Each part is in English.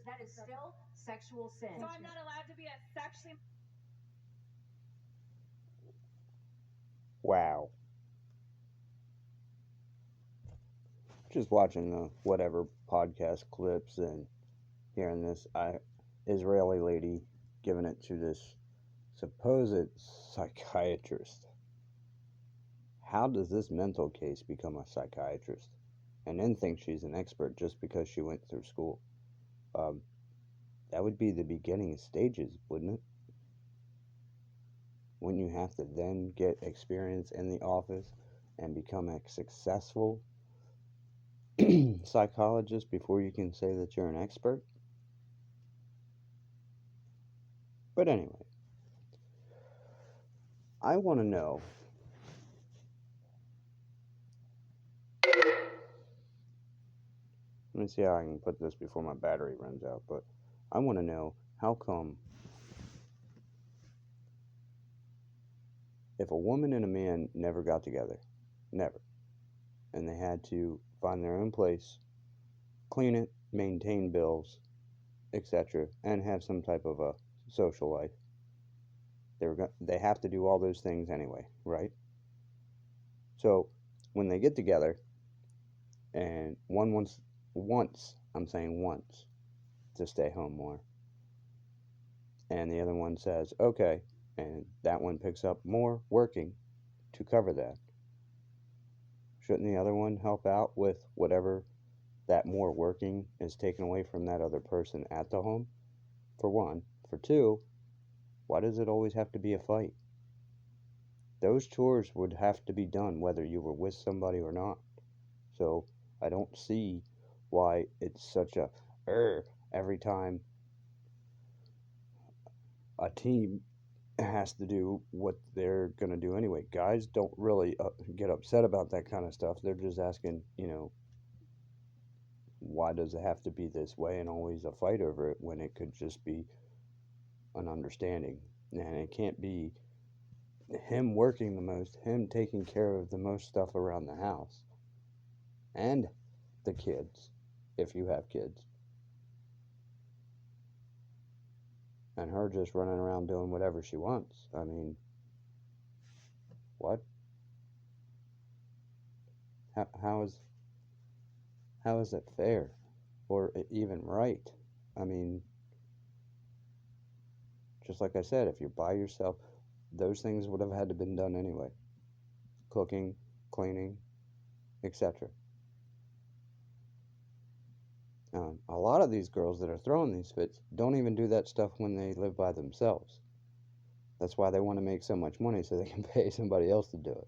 that is still sexual sin. So I'm not allowed to be a sexually... Wow. Just watching the whatever podcast clips and hearing this Israeli lady giving it to this supposed psychiatrist. How does this mental case become a psychiatrist and then think she's an expert just because she went through school? That would be the beginning stages, wouldn't it? Wouldn't you have to then get experience in the office and become a successful psychologist before you can say that you're an expert? But anyway, I want to know, let me see how I can put this before my battery runs out, but I want to know how come if a woman and a man never got together, never, and they had to find their own place, clean it, maintain bills, etc., and have some type of a social life, they have to do all those things anyway, right? So when they get together and one wants, I'm saying once, to stay home more, and the other one says okay, and that one picks up more working to cover that, shouldn't the other one help out with whatever that more working is taken away from that other person at the home? For one. For two, why does it always have to be a fight? Those chores would have to be done whether you were with somebody or not. So I don't see why it's such a every time a team has to do what they're going to do anyway. Guys don't really get upset about that kind of stuff. They're just asking, why does it have to be this way and always a fight over it when it could just be an understanding? And it can't be him working the most, him taking care of the most stuff around the house and the kids, if you have kids, and her just running around doing whatever she wants. I mean, what? How is it fair or even right? I mean, just like I said, if you're by yourself, those things would have had to been done anyway. Cooking, cleaning, etc. A lot of these girls that are throwing these fits don't even do that stuff when they live by themselves. That's why they want to make so much money so they can pay somebody else to do it.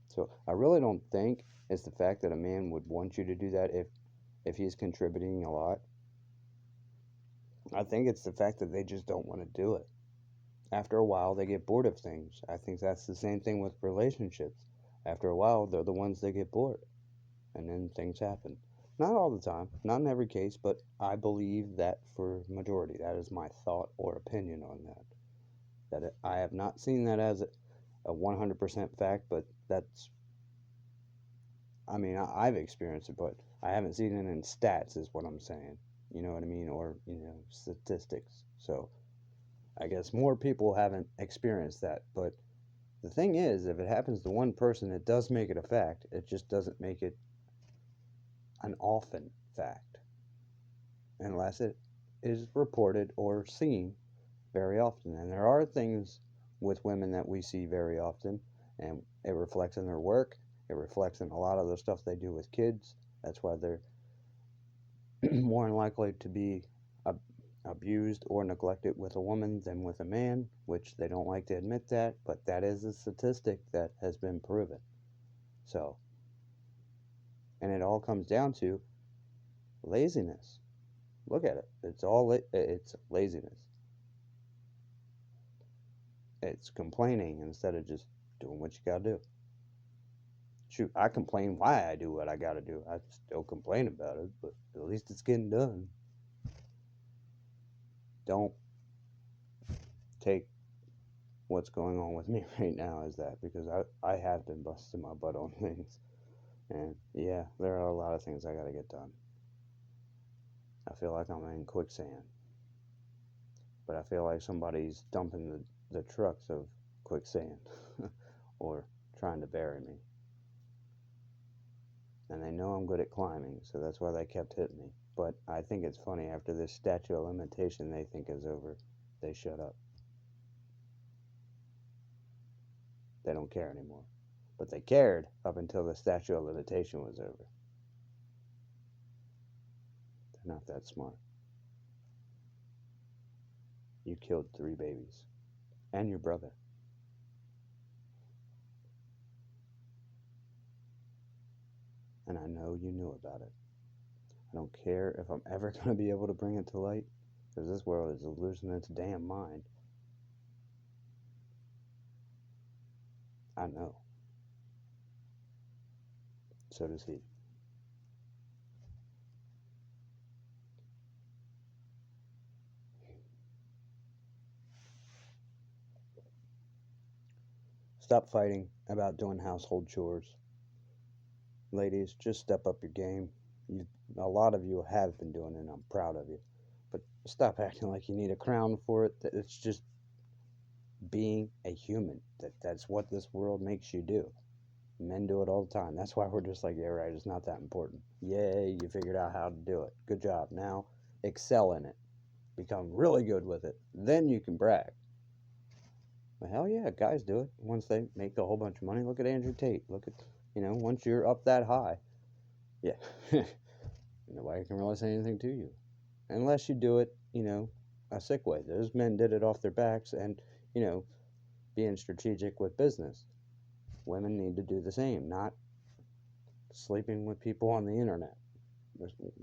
So I really don't think it's the fact that a man would want you to do that if he's contributing a lot. I think it's the fact that they just don't want to do it. After a while, they get bored of things. I think that's the same thing with relationships. After a while, they're the ones that get bored, and then things happen. Not all the time, not in every case, but I believe that for majority. That is my thought or opinion on that. I have not seen that as a 100% fact, but that's, I mean, I've experienced it, but I haven't seen it in stats, is what I'm saying. You know what I mean? Or, statistics. So I guess more people haven't experienced that. But the thing is, if it happens to one person, it does make it a fact. It just doesn't make it an often fact, unless it is reported or seen very often. And there are things with women that we see very often, and it reflects in their work. It reflects in a lot of the stuff they do with kids. That's why they're more likely to be abused or neglected with a woman than with a man, which they don't like to admit that, but that is a statistic that has been proven. So, and it all comes down to laziness. Look at it. It's laziness. It's complaining instead of just doing what you gotta do. Shoot, I complain why I do what I gotta do. I still complain about it, but at least it's getting done. Don't take what's going on with me right now as that, because I have been busting my butt on things. And yeah, there are a lot of things I gotta get done. I feel like I'm in quicksand. But I feel like somebody's dumping the trucks of quicksand or trying to bury me. And they know I'm good at climbing, so that's why they kept hitting me. But I think it's funny, after this statute of limitation they think is over, they shut up. They don't care anymore. But they cared up until the statute of limitation was over. They're not that smart. You killed 3 babies. And your brother. And I know you knew about it. I don't care if I'm ever going to be able to bring it to light, because this world is losing its damn mind. I know. So does he. Stop fighting about doing household chores. Ladies, just step up your game. A lot of you have been doing it, and I'm proud of you. But stop acting like you need a crown for it. It's just being a human. That's what this world makes you do. Men do it all the time. That's why we're just like, yeah, right, it's not that important. Yay, you figured out how to do it. Good job. Now, excel in it. Become really good with it. Then you can brag. Well, hell yeah, guys do it. Once they make a whole bunch of money, look at Andrew Tate. Look at, once you're up that high, yeah, nobody can really say anything to you. Unless you do it, a sick way. Those men did it off their backs and, being strategic with business. Women need to do the same, not sleeping with people on the internet.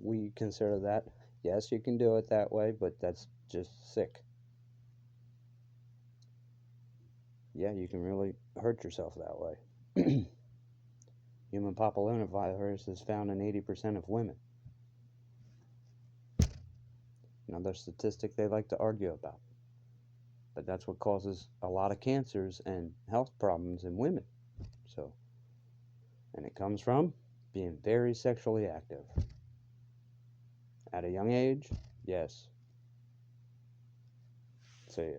We consider that, yes, you can do it that way, but that's just sick. Yeah, you can really hurt yourself that way. Human papillomavirus is found in 80% of women. Another statistic they like to argue about. But that's what causes a lot of cancers and health problems in women. So, and it comes from being very sexually active. At a young age, yes. See ya.